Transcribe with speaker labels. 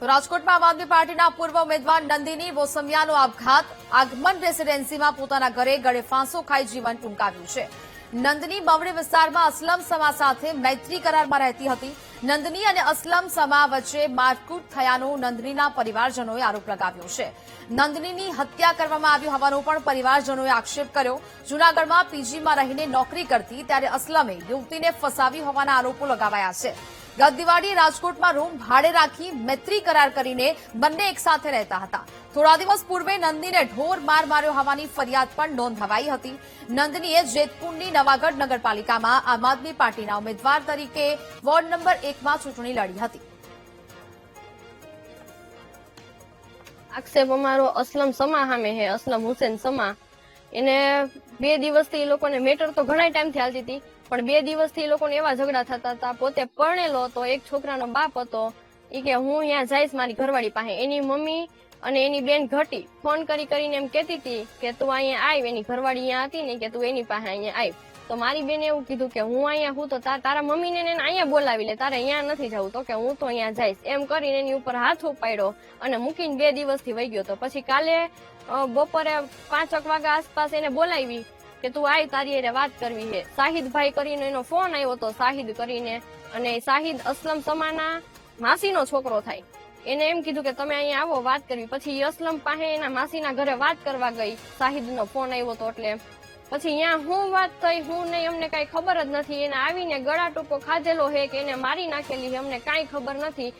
Speaker 1: તો રાજકોટમાં આમ આદમી પાર્ટીના પૂર્વ ઉમેદવાર નંદિની બોસમિયાનો આપઘાત આગમન રેસીડેન્સીમાં પોતાના ઘરે ગળે ફાંસો ખાઈ જીવન ટૂંકાવ્યું છે। નંદની બમણી વિસ્તારમાં અસલમ સમા સાથે મૈત્રી કરારમાં રહેતી હતી। નંદની અને અસલમ સમા વચ્ચે મારકૂટ થયાનો નંદનીના પરિવારજનોએ આરોપ લગાવ્યો છે। નંદનીની હત્યા કરવામાં આવી હોવાનો પણ પરિવારજનોએ આક્ષેપ કર્યો। જૂનાગઢમાં પીજીમાં રહીને નોકરી કરતી ત્યારે અસલમે યુવતીને ફસાવી હોવાના આરોપો લગાવાયા છે। ગત દિવાળીએ રાજકોટમાં રૂમ ભાડે રાખી મૈત્રી કરાર કરીને બંને એકસાથે રહેતા હતા। થોડા દિવસ પૂર્વે નંદનીને ઢોર માર માર્યો હોવાની ફરિયાદ પણ નોંધાવાઈ હતી। નંદનીએ જેતપુરની નવાગઢ નગરપાલિકામાં આમ આદમી પાર્ટીના ઉમેદવાર તરીકે વોર્ડ નંબર 1માં ચૂંટણી લડી હતી।
Speaker 2: આક્ષેપ અમારો અસલમ સમા સામે છે। અસલમ હુસેન સમા એને 2 દિવસથી એ લોકોને મેટર તો ઘણા ટાઈમથી હાલતી હતી, પણ 2 દિવસથી એ લોકોને એવા ઝઘડા થતા હતા। પોતે પરણેલો હતો, એક છોકરાનો બાપ હતો। એ કે હું અહીંયા જઈશ મારી ઘરવાળી પાસે। એની મમ્મી અને એની બેન ઘટી ફોન કરીને એમ કહેતી હતી કે તું અહીંયા આવ। એની ઘરવાળી અહીંયા હતી ને કે તું એની પાસે અહીંયા આવ। તો મારી બેને એવું કીધું કે હું અહીંયા હું તો તારા મમ્મીને અહીંયા બોલાવી લે, તારે અહીંયા નથી જવું। તો કે હું તો અહીંયા જઈશ એમ કરીને એની ઉપર હાથ ઉપાડ્યો અને મૂકીને 2 દિવસથી વહી ગયો। તો પછી કાલે બપોરે 5 વાગ્યા આસપાસ એને બોલાવી કે તું આય, તારી એને વાત કરવી છે। શાહિદભાઈ કરીને એનો ફોન આવ્યો હતો, શાહિદ કરીને, અને શાહિદ અસલમ સમાના માસીનો છોકરો થાય। એને એમ કીધું કે તમે અહીંયા આવો વાત કરવી। પછી અસલમ પાસે એના માસીના ઘરે વાત કરવા ગઈ, શાહિદનો ફોન આવ્યો હતો એટલે। પછી અહીંયા હું વાત થઈ હું નહીં અમને કઈ ખબર જ નથી। એને આવીને ગળા ટૂંકો ખાધેલો હે કે એને મારી નાખેલી છે અમને કઈ ખબર નથી।